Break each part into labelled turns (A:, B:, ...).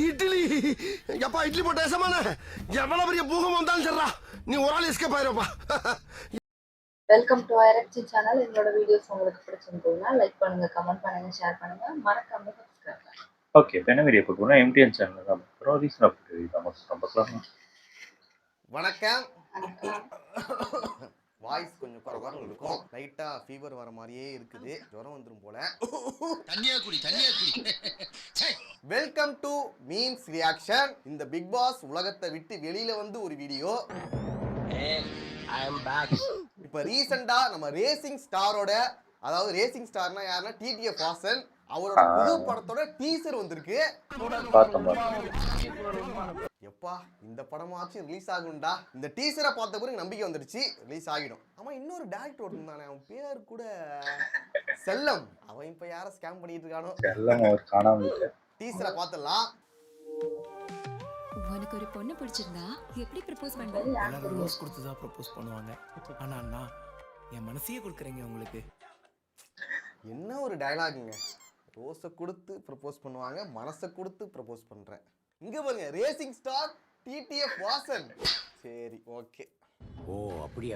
A: இட்லி எப்பா இட்லி போட்ட ஏசமான எவ்வளவு பெரிய பூகம் வந்தாலும் சரிடா நீ ஒரு ஆள் எஸ்கேப் ஆயிருப்பா.
B: வெல்கம் டு ஐரக்சி சேனல். எங்களோட வீடியோஸ் உங்களுக்கு பிடிச்சிருந்ததுன்னா லைக் பண்ணுங்க, கமெண்ட் பண்ணுங்க, ஷேர் பண்ணுங்க, மறக்காம சப்ஸ்கிரைப் பண்ணுங்க.
C: ஓகே, இப்போ என்ன வீடியோ பார்க்க போறோம்? எம்டிஎன் சேனல் தான் பார்க்குறோம். ரீசன் ஆஃப் பார்க்கலாம்.
D: வணக்கம். வாய்ஸ் கொஞ்சம் குறைவாக இருக்கும். லைட்டா ஃபீவர் வர மாதிரியே இருக்குது. ஜுரம் வந்துடும் போல.
A: தண்ணியா குடி.
D: Welcome to memes reaction. இந்த பிக் பாஸ் உலகத்தை விட்டு வெளியில வந்து ஒரு வீடியோ. இப்ப ரீசெண்டா நம்ம ரேசிங் ஸ்டாரோட, அதாவது ரேசிங் ஸ்டார்னா யாருன்னா டிடிஎஃப் வாசன், அவரோட புது படத்தோட டீசர் வந்திருக்கு. எப்பா இந்த படமாச்சும் ரிலீஸ் ஆகும்டா. இந்த டீசரை பார்த்த பிறகு நம்பிக்கை வந்துடுச்சு, ரிலீஸ் ஆகிடும். ஆமா, இன்னொரு டேரக்டர் ஒருத்தன், அவன் பேர் கூட செல்லம். அவன் இப்ப யார ஸ்கேம் பண்ணிட்டு இருக்கானோ.
C: செல்லம் அவர் காணாம.
D: டீசரை பார்த்துடலாம்.
E: உனக்கு ஒரு பொண்ணு பிடிச்சிருந்தா எப்படி ப்ரப்போஸ் பண்ணுவ?
F: எல்லாரும் ரோஸ் கொடுத்து தான் ப்ரப்போஸ் பண்ணுவாங்க. ஆனா அண்ணா என் மனசையே கொடுக்குறீங்க உங்களுக்கு.
D: என்ன ஒரு டயலாகுங்க. ரோஸை கொடுத்து ப்ரப்போஸ் பண்ணுவாங்க, மனசை கொடுத்து ப்ரப்போஸ் பண்றேன். இங்க பாருங்க, ரேசிங் ஸ்டார் டிடிஎஃப் வாசன். சரி, ஓகே.
G: ஓ அப்படியா?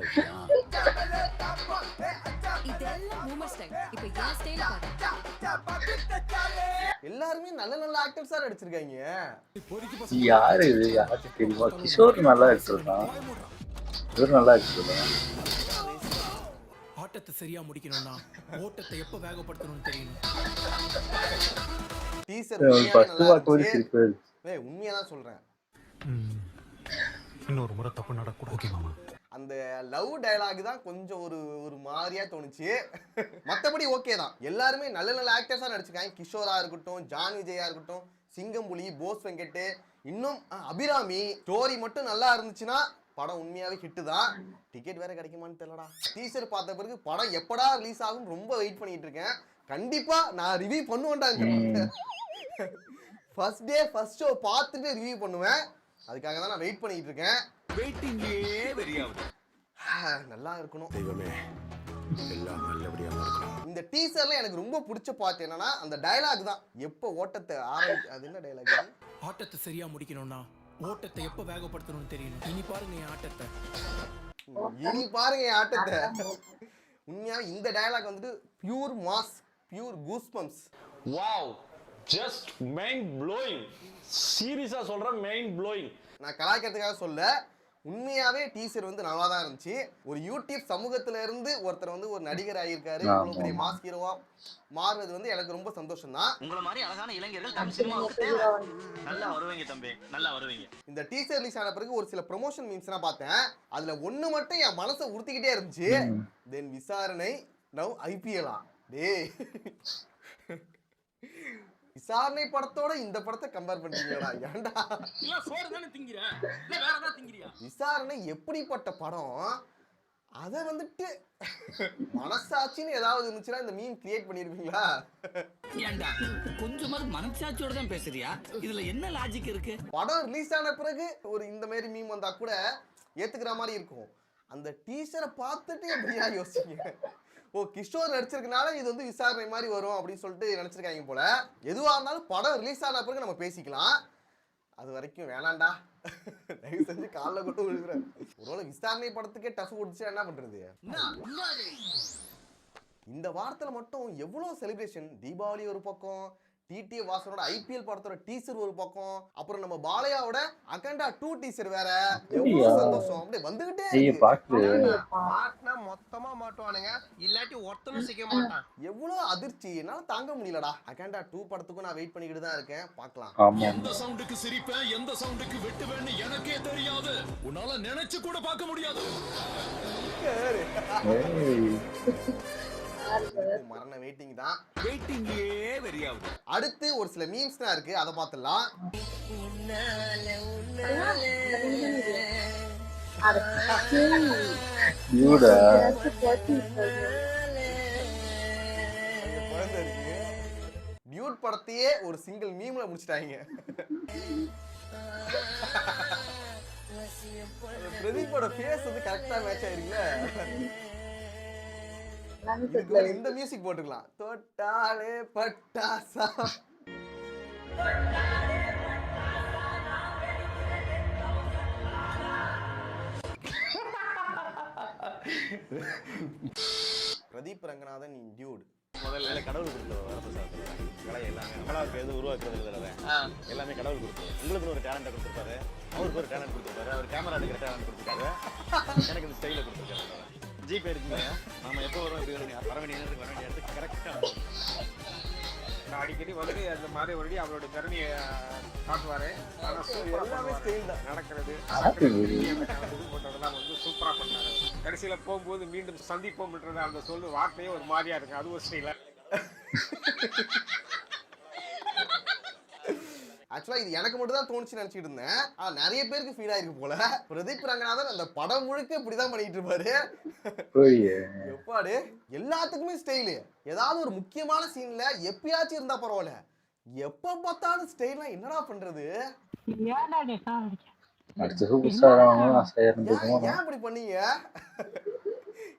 E: இதெல்லாம் பூமர் ஸ்டைல். இப்போ யார் ஸ்டைல் பாரு.
D: எல்லாருமே நல்ல நல்ல ஆக்டர்ஸா நடிச்சிருக்காங்க.
C: யாரு இது? யாருக்கு தெரியுமா? கிஷோர் நல்லா எடுத்துருக்கான். இவர் நல்லா எடுத்துருக்கான்.
F: ஆட்டத்தை சரியா முடிக்கணும்னா ஓட்டத்தை எப்ப வேகப்படுத்தணும்னு தெரியணும்.
D: டீசர் உண்மையா தான் சொல்றேன்.
H: இன்னொரு முறை தப்பு நடக்கூடாது. ஓகே மாமா.
D: அந்த லவ் டயலாக் தான் கொஞ்சம் ஒரு மாதிரியா தோணுச்சு. மற்றபடி ஓகே தான். எல்லாருமே நல்ல நல்ல ஆக்டர்ஸா நடிச்சிருக்காங்க. கிஷோரா இருக்கட்டும், ஜான் விஜயா இருக்கட்டும், சிங்கம்புலி, போஸ் வெங்கட், இன்னும் அபிராமி. ஸ்டோரி மட்டும் நல்லா இருந்துச்சுன்னா படம் உண்மையாவே ஹிட்டு தான். டிக்கெட் வேற கிடைக்குமான்னு தெரியலடா. டீசர் பார்த்த பிறகு படம் எப்படா ரிலீஸ் ஆகும் ரொம்ப வெயிட் பண்ணிட்டு இருக்கேன். கண்டிப்பா நான் ரிவ்யூ பண்ணுவேன்டாங்க. ஃபர்ஸ்ட் டே ஃபர்ஸ்ட் ஷோ பார்த்துட்டு ரிவ்யூ பண்ணுவேன். அதுக்காக தான் நான் வெயிட் பண்ணிட்டு இருக்கேன்.
G: வெயிட்டிங்கே வெறியாவது.
D: நல்லா இருக்கணும்.
A: தெய்வமே எல்லாம் நல்லபடியா இருக்கணும்.
D: இந்த டீசர்ல எனக்கு ரொம்ப பிடிச்ச பார்ட் என்னன்னா அந்த டயலாக் தான். எப்போ ஓட்டத்தை அது என்ன டயலாக்?
F: ஆட்டத்தை சரியா முடிக்கணும்னா ஓட்டத்தை எப்ப வேகப்படுத்தணும்னு தெரியணும். இனி பாருங்க என் ஆட்டத்தை. உண்மையா இந்த டயலாக் வந்துட்டு pure mass, pure goosebumps.
I: Wow, just mind blowing. சீரியஸா சொல்றேன், மைண்ட் ப்ளோயிங்.
D: நான் கலாய்க்கிறதுக்காக சொல்ல, உண்மையாவே டீசர் வந்து நல்லா தான் இருந்துச்சு. ஒரு யூடியூப் சமூகத்துல இருந்து ஒருத்தர் வந்து ஒரு நடிகர் ஆகியிருக்காரு, இவ்வளவு பெரிய மாஸ் ஹீரோவா மாறுறது வந்து எனக்கு ரொம்ப சந்தோஷம் தான்.
G: உங்கள மாதிரி அழகான இளைஞர்கள் தமிழ் சினிமாவுக்கு தேவை. நல்லா வருவீங்க தம்பி, நல்லா வருவீங்க.
D: இந்த டீசர் ரிலீஸ் ஆன பிறகு ஒரு சில ப்ரமோஷன் மீம்ஸ்லாம் பார்த்தேன். அதுல ஒண்ணு மட்டும் என் மனசை உறுத்திக்கிட்டே இருந்துச்சு. தென் விசாரணை நவ் ஐபிஎல். டேய், விசாரணை படத்தோட இந்த படத்தை கம்பேர் பண்றீங்களா? ஏன்டா?
G: இல்ல சோறு தான திங்கற, இல்ல வேற ஏதாவது திங்கறியா?
D: விசாரணை எப்படிப்பட்ட படம்? அத வந்துட்டு மனசாட்சின்னு ஏதாவது இருந்துச்சுன்னா இந்த மீம் கிரியேட் பண்ணிருப்பீங்களா?
G: ஏன்டா கொஞ்சமாவது மனசாட்சியோட தான் பேசுறியா? இதுல என்ன லாஜிக் இருக்கு?
D: படம் ரிலீஸ் ஆன பிறகு ஒரு இந்த மாதிரி மீம் வந்தா கூட ஏத்துக்கிற மாதிரி இருக்கும். அந்த டீசரை பார்த்துட்டு எப்படியா யோசிங்க? ஓ, கிஷோர் நடிச்சிருக்கனால இது வந்து விசாரணை மாதிரி வரும் அப்படின்னு சொல்லிட்டு நினைச்சிருக்காங்க போல. எதுவா இருந்தாலும் படம் ரிலீஸ் ஆன பிறகு நம்ம பேசிக்கலாம். அது வரைக்கும் வேணாண்டா, தயவு செஞ்சு காலில் கொண்டு விழுகிறேன். ஒருவேளை விசாரணை படத்துக்கே டஃப் கொடுத்துச்சா என்ன பண்றது? இந்த வாரத்துல மட்டும் எவ்வளவு செலிப்ரேஷன். தீபாவளி ஒரு பக்கம், டிடிஎஃப் வாசனோட ஐபிஎல் படத்தோட டீசர் ஒரு பக்கம், அப்புறம் நம்ம பாலையாவோட அகண்டா 2 டீசர் வேற. எவ்வளவு சந்தோஷம். அப்படியே வந்துகிட்டே
A: மாட்டினா மொத்தமா மாட்டுவானுங்க, இல்லாட்டி ஒருத்தனும் சிக்க மாட்டான்.
D: எவ்வளவு அதிர்ச்சி, என்னால தாங்க முடியலடா. அகண்டா 2 படத்துக்கும் நான் வெயிட் பண்ணிக்கிட்டு தான் இருக்கேன். பார்க்கலாம்.
I: எந்த சவுண்டுக்கு சிரிப்பேன், எந்த சவுண்டுக்கு வெட்டுவேன்னு எனக்கே தெரியாது. உன்னால நினைச்சு கூட பார்க்க முடியாது.
D: மரண வெயிட்டிங் தான்.
G: வெயிட்டிங்கே வெறியாவது.
D: அடுத்து ஒரு சில மீம்ஸ் தான் இருக்கு, அதை பார்த்துடலாம். டியூட் படத்தையே ஒரு சிங்கிள் மீம்ல முடிச்சிட்டாங்க. பிரதீப்போட ஃபேஸ் வந்து கரெக்டா மேட்ச் ஆயிருக்குல. இந்த மியூசிக் போட்டுக்கலாம். தொட்டாலே பட்டாசா. பிரதீப் ரங்கநாதன் இன் டியூட்.
F: முதல்ல கடவுள் கொடுத்த வரப்பிரசாதம் கலை எல்லாமே நம்மளாக எதுவும் உருவாக்குறது இல்லை, எல்லாமே கடவுள் கொடுத்தது. உங்களுக்கு ஒரு டேலண்ட்டை கொடுத்துருப்பாரு, அவருக்கு ஒரு டேலண்ட் கொடுத்துருப்பாரு, அவர் கேமரா எடுக்கிற டேலண்ட் கொடுத்துருக்காரு, எனக்கு இந்த ஸ்டைலை கொடுத்துருக்காரு. ஜிபே இருக்குங்க, நம்ம எப்போ வரோம் இப்படி வர வேண்டிய நேரத்துக்கு வர வேண்டிய இடத்துக்கு கரெக்டாக
J: அடிக்கடி வந்து அந்த மாதிரி ஒரு அவரோட திறமையை காட்டுவாரு. எல்லாமே ஸ்டைல் தான் நடக்கிறது. போட்டதெல்லாம் வந்து சூப்பரா பண்ணாரு. கடைசியில போகும்போது மீண்டும் சந்திப்போம்ன்றது அந்த சொல்லு வார்த்தையே ஒரு மாதிரியா இருக்கு. அது ஒரு ஸ்டைல.
D: ஆக்சுவலா இது எனக்கு மட்டும் தான் தோணுச்சு நினைச்சிட்டு இருந்தேன். ஆனா நிறைய பேருக்கு ஃபீல் ஆயிருக்கு போல. பிரதீப் ரங்கநாதன் அந்த படம் முழுக்க இப்படிதான் பண்ணிட்டு இருப்பாரு. எப்பாடு எல்லாத்துக்குமே ஸ்டைலு. ஏதாவது ஒரு முக்கியமான சீன்ல எப்பயாச்சும் இருந்தா பரவாயில்ல, எப்ப பார்த்தாலும் ஸ்டைலா என்னடா பண்றது? ஏன் இப்படி பண்ணீங்க?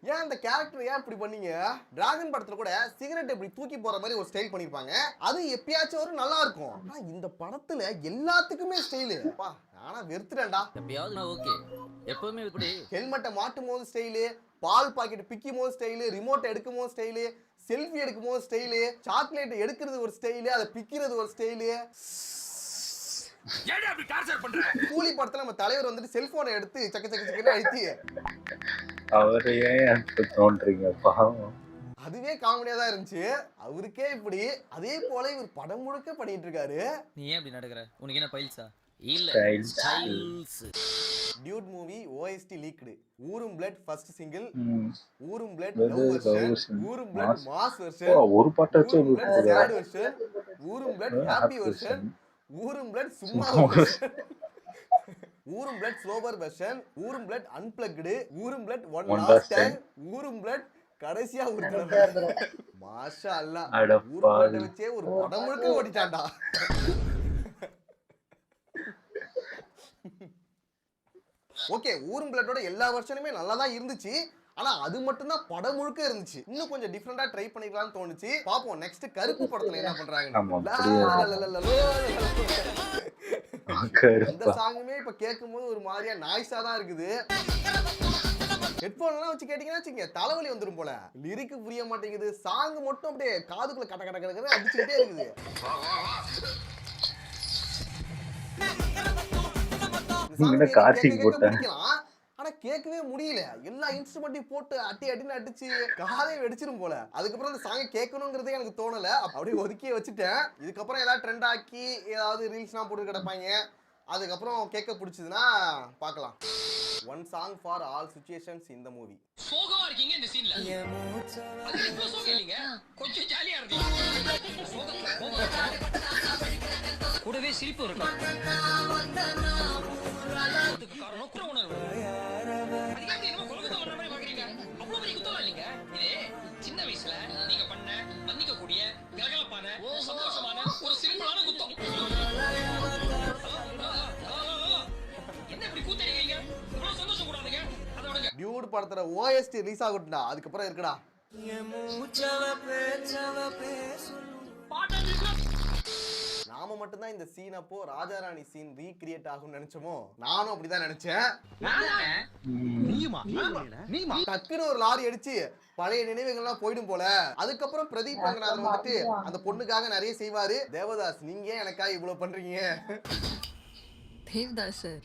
D: ஏன் அந்த கேரக்டர் ஏன் இப்படி பண்ணீங்க? டிராகன் படத்துல கூட சிகரெட் இப்படி தூக்கி போற மாதிரி ஒரு ஸ்டைல் பண்ணிருப்பாங்க, அது எப்பயாச்சும் ஒரு நல்லா இருக்கும். ஆனா இந்த படத்துல எல்லாத்துக்குமே ஸ்டைலு. ஆனா வெறுத்துட்டேன்டா.
G: எப்பயாவது ஓகே, எப்பவுமே இப்படி
D: ஹெல்மெட்டை மாட்டும் போது ஸ்டைலு, பால் பாக்கெட் பிக்கும் போது ஸ்டைலு, ரிமோட் எடுக்கும் போது ஸ்டைலு, செல்ஃபி எடுக்கும் போது ஸ்டைலு, சாக்லேட் எடுக்கிறது ஒரு ஸ்டைலு, அதை பிக்கிறது ஒரு ஸ்டைலு. கூலி படத்துல நம்ம தலைவர் வந்துட்டு செல்போனை எடுத்து சக்க சக்க சக்கன்னு அழுத்தி
C: அவரையே தோன்றீங்க பாவம்.
D: அதுவே காமெடியா தான் இருந்துச்சு. அவருக்கே இப்படி அதே போல இவர் படம் முழுக்க பண்ணிட்டு இருக்காரு.
G: நீ ஏன் இப்படி நடக்கிற? உனக்கு என்ன பைல்ஸா? இல்ல
C: styles.
D: Dude movie OST leaked. ஊரும் பிளட் ஃபர்ஸ்ட் சிங்கிள், ஊரும் பிளட் லவ் வெர்ஷன், ஊரும் பிளட் மாஸ் வெர்ஷன்,
C: ஒரு பாட்டாச்சு ஒரு
D: சேட் வெர்ஷன், ஊரும் பிளட் ஹாப்பி வெர்ஷன், ஊரும் பிளட் சும்மா வெர்ஷன், ஊரும் பிளட் ஸ்லோவர் வெர்ஷன், ஊரும் பிளட் அன்பிளக்டு, ஊரும் பிளட் ஒன் லாஸ்ட் டைம், ஊரும் பிளட் கடைசியா ஒரு தடவை. மாஷா அல்லாஹ், ஊரும் பிளட் வச்சே ஒரு படம் முழுக்க ஓடிட்டான்டா. ஓகே, ஊரும் பிளட்டோட எல்லா வெர்ஷனுமே நல்லா தான் இருந்துச்சு. ஆனா அது மட்டும் தான் படம் முழுக்க இருந்துச்சு. இன்னும் கொஞ்சம் டிஃபரெண்டா ட்ரை பண்ணிக்கலாம்னு தோணுச்சு. பாப்போம் நெக்ஸ்ட் கருப்பு படத்துல என்ன பண்றாங்க. இந்த சாங்குமே இப்ப கேட்கும்போது ஒரு மாதிரியா நாய்ஸா தான் இருக்குது. ஹெட்போன் எல்லாம் வச்சு கேட்டீங்கன்னா வச்சுங்க தலைவலி வந்துடும் போல. லிரிக்கு புரிய மாட்டேங்குது, சாங் மட்டும் அப்படியே காதுக்குள்ள கட்ட கட்ட கட்ட அடிச்சுக்கிட்டே இருக்குது.
C: கார்த்திக் போட்டேன்,
D: ஆனா கேட்கவே முடியல. எல்லா இன்ஸ்ட்ருமெண்ட்டையும் போட்டு அட்டி அட்டின்னு அடிச்சு காதை வெடிச்சிரும் போல. அதுக்கப்புறம் அந்த சாங்கை கேட்கணுங்கிறதே எனக்கு தோணல, அப்படியே ஒதுக்கியே வச்சுட்டேன். இதுக்கப்புறம் ஏதாவது ட்ரெண்ட் ஆக்கி ஏதாவது ரீல்ஸ்லாம் போட்டு கிடப்பாங்க, அதுக்கப்புறம் கேட்க பிடிச்சதுன்னா பார்க்கலாம். One song for all situations இந்த மூவி.
G: சோகமா இருக்கீங்க இந்த சீன்ல. அது இவ்ளோ சோகம் இல்லைங்க, கொஞ்சம் ஜாலியா இருக்கீங்க. கூடவே சிரிப்பு இருக்கும். அதுக்கு காரணம் குற உணர்வு. அதுக்கு என்ன கொலகுத்தம் பண்ற மாதிரி பாக்குறீங்க? அவ்வளவு பெரிய குத்தம் இல்லைங்க இது. சின்ன வயசுல நீங்க பண்ண மன்னிக்க கூடிய கலகலப்பான சந்தோஷமான ஒரு சிம்பிளான குத்தம். என்ன இப்படி கூத்தடிக்கிறீங்க? இவ்வளவு சந்தோஷம் கூடாதுங்க. அதோட
D: டியூட் படத்துல OST ரிலீஸ் ஆகட்டும்டா, அதுக்கப்புறம் இருக்குடா. நாம மட்டும் தான் இந்த சீன் அப்போ ராஜாராணி சீன் ரீகிரியேட் ஆகும்னு நினைச்சோமோ? நானும் அப்படிதான் நினைச்சேன். டக்குன்னு ஒரு லாரி அடிச்சு பழைய நினைவுகள்லாம் போயிடும் போல. அதுக்கப்புறம் பிரதீப் ரங்கநாதன் வந்துட்டு அந்த பொண்ணுக்காக நிறைய செய்வாரு. தேவதாஸ், நீங்க எனக்காக இவ்வளவு பண்றீங்க?
E: தேவதாஸ் சார்,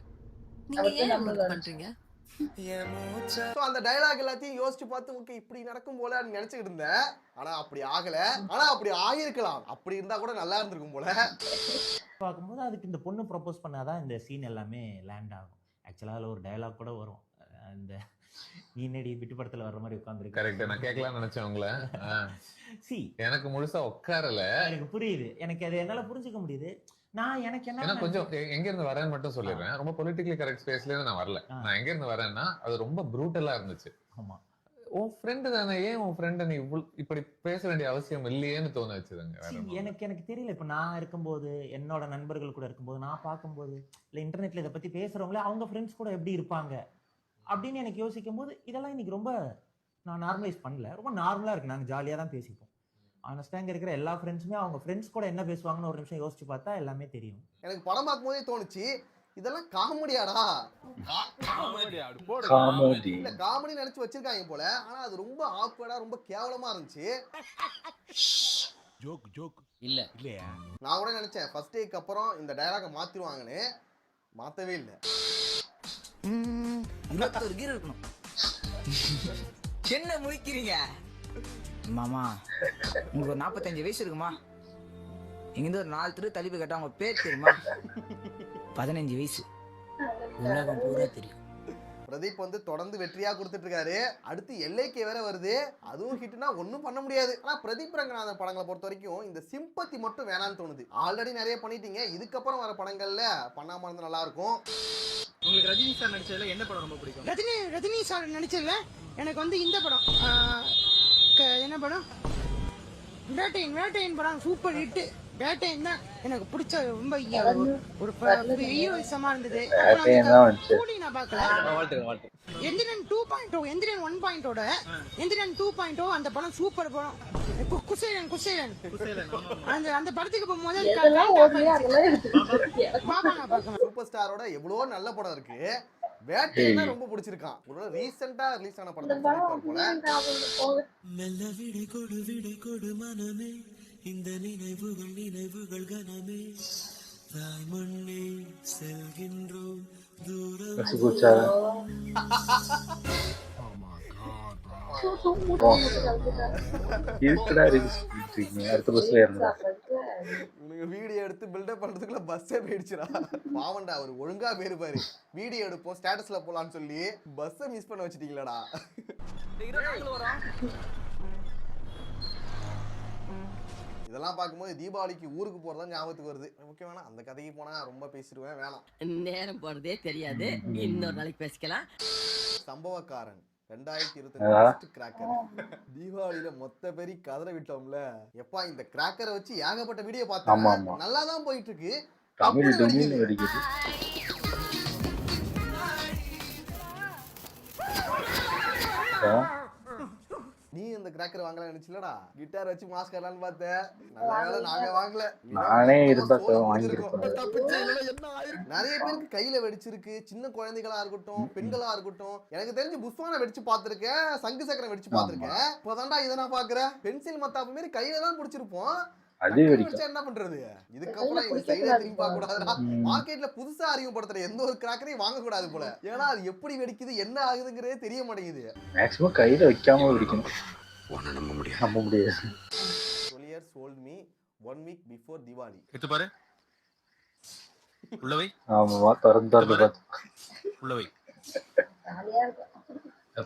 E: நீங்க ஏன் இவ்வளவு பண்றீங்க?
D: அந்த டயலாக் எல்லாத்தையும் யோசிச்சு பார்த்து ஓகே இப்படி நடக்கும் போல நினைச்சுக்கிட்டு இருந்தேன். ஆனா அப்படி ஆகல. ஆனா அப்படி ஆகிருக்கலாம். அப்படி இருந்தா கூட நல்லா இருந்திருக்கும் போல.
K: பார்க்கும்போது அதுக்கு இந்த பொண்ணு ப்ரப்போஸ் பண்ணாதான் இந்த சீன் எல்லாமே லேண்ட் ஆகும். ஆக்சுவலா அதில் ஒரு டயலாக் கூட வரும், இந்த நீனடி விட்டு படத்துல வர்ற மாதிரி உட்காந்துருக்கு.
I: கரெக்ட், நான் கேட்கலாம்னு நினைச்சேன் உங்களை. எனக்கு முழுசா உட்காரல.
K: எனக்கு புரியுது, எனக்கு அதை என்னால புரிஞ்சுக்க முடியுது. நான் எனக்கு என்ன
I: கொஞ்சம் எங்க இருந்து வரேன்னு மட்டும் சொல்லிடுறேன். ரொம்ப பொலிட்டிக்கலி கரெக்ட் ஸ்பேஸ்ல இருந்து நான் வரல. நான் எங்க இருந்து வரேன்னா அது ரொம்ப ப்ரூட்டலா இருந்துச்சு.
K: ஆமா,
I: உன் ஃப்ரெண்டு தானே, ஏன் உன் ஃப்ரெண்டை நீ இப்படி பேச வேண்டிய அவசியம் இல்லையேன்னு தோண வச்சுதுங்க.
K: எனக்கு தெரியல. இப்ப நான் இருக்கும்போது, என்னோட நண்பர்கள் கூட இருக்கும்போது, நான் பார்க்கும்போது, இல்ல இன்டர்நெட்ல இதை பத்தி பேசுறவங்களே அவங்க ஃப்ரெண்ட்ஸ் கூட எப்படி இருப்பாங்க அப்படின்னு எனக்கு யோசிக்கும் போது இதெல்லாம் இன்னைக்கு ரொம்ப நான் நார்மலைஸ் பண்ணல. ரொம்ப நார்மலா இருக்கு. நாங்க ஜாலியா தான் பேசிப்போம். ஆனஸ்ட்டாக இங்கே இருக்கிற எல்லா ஃப்ரெண்ட்ஸுமே அவங்க ஃப்ரெண்ட்ஸ் கூட என்ன பேசுவாங்கன்னு ஒரு நிமிஷம் யோசிச்சு பார்த்தா எல்லாமே தெரியும்.
D: எனக்கு படம் பார்க்கும்போதே தோணுச்சு இதெல்லாம் காமெடியாடா,
C: காமெடி
D: இல்ல காமெடி நினைச்சு வச்சிருக்காங்க போல. ஆனா அது ரொம்ப ஆக்வர்டா ரொம்ப கேவலமா இருந்துச்சு.
H: ஜோக் ஜோக்
G: இல்ல
H: இல்லையா?
D: நான் கூட நினைச்சேன் ஃபர்ஸ்ட் டேக்கு அப்புறம் இந்த டயலாக மாத்திருவாங்கன்னு, மாத்தவே இல்லை.
G: 21 கீர் இருக்கணும். என்ன முழிக்கிறீங்க மாமா? உங்களுக்கு ஒரு 45 வயசு இருக்குமா? இங்கிருந்து ஒரு 4 தெரு தள்ளி போய் கேட்டா உங்க பேர் தெரியுமா? 15 வயசு. உலகம் பூரா தெரியும்.
D: பிரதீப் வந்து தொடர்ந்து வெற்றியா கொடுத்துட்டு இருக்காரு. அடுத்து எல்லைக்கு வேற வருது, அதுவும் ஹிட்னா ஒன்றும் பண்ண முடியாது. ஆனா பிரதீப் ரங்கநாதன் படங்களை பொறுத்த வரைக்கும் இந்த சிம்பத்தி மட்டும் வேணான்னு தோணுது. ஆல்ரெடி நிறைய பண்ணிட்டீங்க, இதுக்கப்புறம் வர படங்கள்ல பண்ணாம இருந்தா நல்லா இருக்கும்.
G: உங்களுக்கு ரஜினி சார் நடிச்சதுல என்ன படம் ரொம்ப பிடிக்கும்?
L: ரஜினி சார் நடிச்சதுல எனக்கு வந்து இந்த படம் என்ன படம், வேட்டையின் படம் சூப்பர் ஹிட். வேட்டையின் தான் எனக்கு பிடிச்ச ரொம்ப ஒரு ஹீரோயிசமா இருந்தது. நான் பார்க்கல. எந்திரன் 2.0 எந்திரன் 1.0 எந்திரன் 2.0 அந்த படம் சூப்பர் படம். குசேலன் அந்த படத்துக்கு போகும்போது
D: சூப்பர் ஸ்டாரோட எவ்வளோ நல்ல படம் இருக்கு. வேட்டையை தான் ரொம்ப பிடிச்சிருக்கான். ஒரு ரீசெண்டா ரிலீஸ் ஆன படத்தை போல.
L: மெல்ல விடை கொடு மனமே, இந்த நினைவுகள் கனமே, ராமண்ணே செல்கின்றோம் தூரம்.
C: அடுத்த பஸ்ல இருந்தா
D: வீடியோ எடுத்து பில்டப் பண்றதுக்குள்ள பஸ்ஸே போயிடுச்சுடா. பாவண்டா அவர் ஒழுங்கா போயிருப்பாரு. வீடியோ எடுப்போம் ஸ்டேட்டஸ்ல போலான்னு சொல்லி பஸ்ஸை மிஸ் பண்ண வச்சிட்டீங்களடா. இதெல்லாம் பார்க்கும்போது தீபாவளிக்கு ஊருக்கு போறதா ஞாபகத்துக்கு வருது. ஓகே வேணாம், அந்த கதைக்கு போனா ரொம்ப பேசிடுவேன், வேணாம்.
G: நேரம் போறதே தெரியாது, இன்னொரு நாளைக்கு பேசிக்கலாம்.
D: சம்பவக்காரன் 2022 கிராக்கர். தீபாவளியில மொத்த பேரி கதற விட்டோம்ல. எப்பா இந்த கிராக்கரை வச்சு ஏகப்பட்ட வீடியோ பார்த்தேன், நல்லா தான் போயிட்டு இருக்கு.
C: தமிழ் டொமின் வெடிக்குது.
D: நீ இந்த கிராக்கர் வாங்கலாம் நினைச்சலடா, கிட்டார் வச்சு மாஸ்க் வரலான்னு பார்த்தேன். நல்ல வேளை நாங்க வாங்கல.
C: நானே இருந்தா வாங்கிருப்பேன்.
D: நிறைய பேருக்கு கையில வெடிச்சிருக்கு, சின்ன குழந்தைகளா இருக்கட்டும் பெண்களா இருக்கட்டும். எனக்கு தெரிஞ்சு புஷ்வான வெடிச்சு பார்த்திருக்கேன், சங்கு சக்கரம் வெடிச்சு பார்த்திருக்கேன். இப்பதான்டா இதை நான் பாக்குறேன். பென்சில் மத்தாப்பு மாதிரி கையில தான் பிடிச்சிருப்போம்.
C: அதே வெடிச்சா
D: என்ன பண்றது? இதுக்கப்புறம் இந்த சைடுல திரும்பி பார்க்க கூடாதுடா. மார்க்கெட்ல புதுசா அறிமுகப்படுத்துற எந்த ஒரு கிராக்கரையும் வாங்க கூடாது போல. ஏன்னா அது எப்படி வெடிக்குது என்ன ஆகுதுங்கிறதே தெரிய மாட்டேங்குது.
C: மேக்ஸிமம் கையில வைக்காம வெடிக்கணும். ஒண்ணு நம்ப முடியாது.
D: Solier sold me 1 week before Diwali.
H: எடுத்து பாரு. உள்ளவை.
C: ஆமா திறந்து பாத்து. உள்ளவை.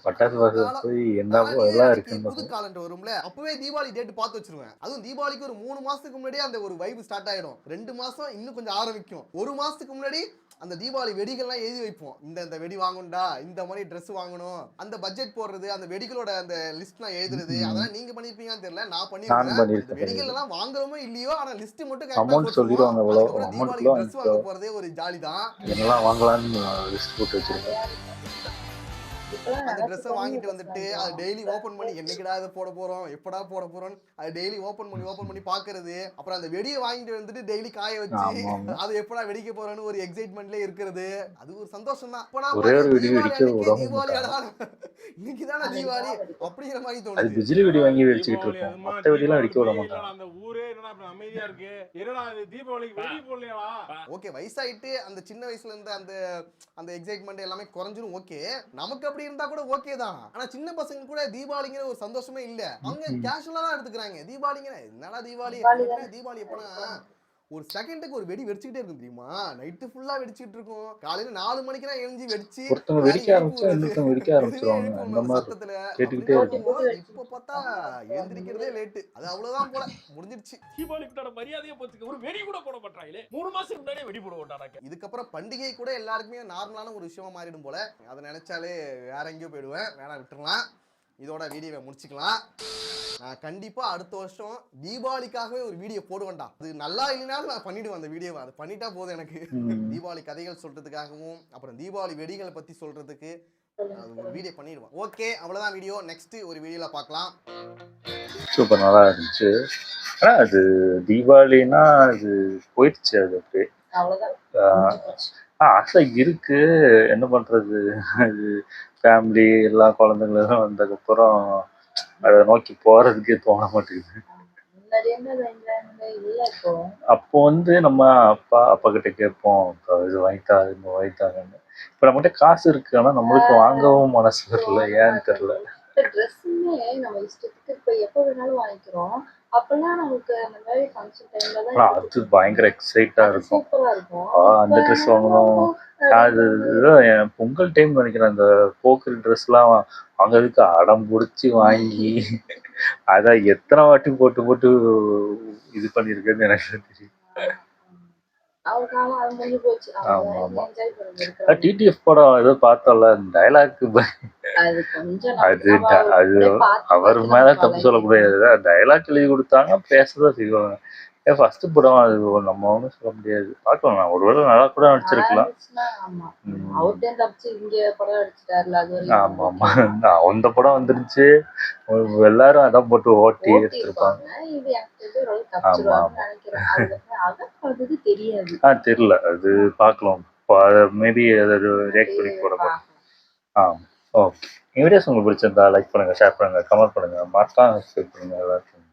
C: பட்டாசு வாசல் போய் என்ன எல்லாம் இருக்கு.
D: புது காலண்டர் வரும்ல, அப்பவே தீபாவளி டேட் பார்த்து வச்சிருவேன். அதுவும் தீபாவளிக்கு ஒரு 3 மாசத்துக்கு முன்னாடியே அந்த ஒரு வைப் ஸ்டார்ட் ஆயிடும். 2 மாசம் இன்னும் கொஞ்சம் ஆரம்பிக்கும். 1 மாசத்துக்கு முன்னாடி அந்த தீபாவளி வெடிகள்லாம் எழுதி வைப்போம். இந்த வெடி வாங்கணும்டா, இந்த மாதிரி ட்ரெஸ் வாங்கணும், அந்த பட்ஜெட் போடுறது, அந்த வெடிகளோட அந்த லிஸ்ட்லாம் எழுதுறது. அதெல்லாம் நீங்க பண்ணிருப்பீங்கன்னு தெரியல, நான் பண்ணிருக்கேன். வெடிகள் எல்லாம் வாங்குறோமோ இல்லையோ, ஆனா லிஸ்ட் மட்டும் கரெக்ட்டா
C: சொல்லிடுவாங்க.
D: தீபாவளிக்கு ட்ரெஸ் வாங்க போறதே ஒரு ஜாலி தான்.
C: என்னெல்லாம் வாங்கலாம்னு லிஸ்ட் போட்டு வச்சிருக்கேன்.
D: அந்த ட்ரெஸ்ஸை வாங்கிட்டு வந்துட்டு அதை டெய்லி ஓப்பன் பண்ணி என்னைக்கிடா இதை போட போறோம், எப்படா போட போறோம், அதை டெய்லி ஓப்பன் பண்ணி பாக்குறது. அப்புறம் அந்த வெடியை வாங்கிட்டு வந்துட்டு டெய்லி காய வச்சு அதை எப்படா வெடிக்க போறோம்னு ஒரு எக்ஸைட்மெண்ட்ல இருக்கிறது. அது ஒரு சந்தோஷம் தான். தீபாவளியாடா இன்னைக்குதானே தீபாவளி அப்படிங்கிற மாதிரி தோணுது.
C: பிஜிலி வெடி வாங்கி வெடிச்சிட்டு இருக்கோம். மத்த வெடிலாம் வெடிக்க விட மாட்டாங்க.
J: அந்த ஊரே என்னடா அமைதியா இருக்கு, என்னடா தீபாவளிக்கு வெடி போடலையா?
D: ஓகே, வயசாயிட்டு அந்த சின்ன வயசுல இருந்த அந்த எக்ஸைட்மெண்ட் எல்லாமே குறைஞ்சிரும். ஓகே, நமக்கு அப்படி இருந்தா கூட ஓகே தான். ஆனா சின்ன பசங்க கூட தீபாவளிங்கிற ஒரு சந்தோஷமே இல்ல. அவங்க கேஷுவலா தான் எடுத்துக்கிறாங்க. தீபாவளிங்கிற என்னடா தீபாவளி எப்பனா ஒரு செகண்டுக்கு ஒரு வெடி வெடிச்சுக்கிட்டே இருக்கும் தெரியுமா? நைட்டு ஃபுல்லா வெடிச்சிட்டு இருக்கும். காலையில 4 மணிக்கு எழுஞ்சி வெடிச்சு
C: வெடிக்க ஆரம்பிச்சிருவாங்க. அந்த மாதிரி கேட்டுக்கிட்டே இருக்கும்.
D: இப்ப பார்த்தா எழுந்திருக்கிறதே லேட்டு. அது அவ்வளவுதான் போல, முடிஞ்சிருச்சு.
J: தீபாவளிக்கு மரியாதையை பார்த்துக்க ஒரு வெடி கூட போட மாட்டாங்களே. 3 மாசத்துக்கு முன்னாடியே வெடி போட மாட்டாங்க.
D: இதுக்கப்புறம் பண்டிகை கூட எல்லாருக்குமே நார்மலான ஒரு விஷயமா மாறிடும் போல. அதை நினைச்சாலே வேற எங்கேயோ போயிடுவேன். வேணா விட்டுறலாம். இதோட வீடியோவை முடிச்சுக்கலாம். நான் கண்டிப்பா அடுத்த வருஷம் தீபாவளிக்காகவே ஒரு வீடியோ போடுவேன்டா. அது நல்லா இல்லைனாலும் நான் பண்ணிடுவேன் அந்த வீடியோவை. அது பண்ணிட்டா போதும் எனக்கு. தீபாவளி கதைகள் சொல்றதுக்காகவும் அப்புறம் தீபாவளி வெடிகளை பத்தி சொல்றதுக்கு வீடியோ பண்ணிடுவோம். ஓகே, அவ்வளவுதான் வீடியோ. நெக்ஸ்ட் ஒரு வீடியோல பார்க்கலாம்.
C: சூப்பர், நல்லா இருந்துச்சு. ஆனா அது தீபாவளினா அது போயிடுச்சு, அது அப்படியே. ஆசை இருக்கு, என்ன பண்றது, அது ஃபேமிலி எல்லா குழந்தைங்களும் வந்ததுக்கப்புறம் அதை நோக்கி போறதுக்கே தோண மாட்டேங்குது. அப்போ நம்ம அப்பா கிட்ட கேட்போம், இது வாங்கித்தா இது வாங்கித்தாங்கன்னு. இப்போ நம்மகிட்ட காசு இருக்கு, ஆனா நம்மளுக்கு வாங்கவும் மனசு வரல, ஏன்னு தெரியல.
B: ட்ரெஸ்ஸுமே நம்ம இஷ்டத்துக்கு இப்போ எப்போ வேணாலும் வாங்கிக்கிறோம். அப்பெல்லாம் நமக்கு அந்த மாதிரி ஃபங்க்ஷன் டைம்ல தான்
C: அது பயங்கர எக்ஸைட்டா இருக்கும்.
B: சூப்பரா இருக்கும்.
C: அந்த ட்ரெஸ் வாங்கணும், அது என் பொங்கல் டைம் நினைக்கிறேன். அந்த போக்குற ட்ரெஸ்லாம் வாங்கிறதுக்கு அடம் பிடிச்சி வாங்கி அதான் எத்தனை வாட்டி போட்டு போட்டு இது பண்ணியிருக்கேன்னு எனக்கு தெரியும். ஆமா ஆமா, டிடிஎஃப் படம் ஏதோ பார்த்தோம்ல, டைலாக் அது அது அவர் மேல தப்பு சொல்ல முடியாது. டைலாக் எழுதி கொடுத்தாங்க, பேசதான் செய்வாங்க. ஃபர்ஸ்ட் படம் அது நம்ம ஒன்றும் சொல்ல முடியாது. பார்க்கலாம், ஒருவேளை நல்லா கூட நடிச்சிருக்கலாம். ஆமா ஆமா, அந்த படம் வந்துருச்சு, எல்லாரும் அதான் போட்டு ஓட்டி எடுத்திருப்பாங்க. ஆமா ஆமா, தெரியல, அது பார்க்கலாம். மேபி அதை ரியாக்ட் பண்ணி போட போகிறோம். ஓகே, வீடியோஸ் உங்களுக்கு பிடிச்சிருந்தா லைக் பண்ணுங்க, ஷேர் பண்ணுங்க, கமெண்ட் பண்ணுங்க, மறக்காம சப்ஸ்கிரைப் பண்ணுங்க எல்லாருக்கும்.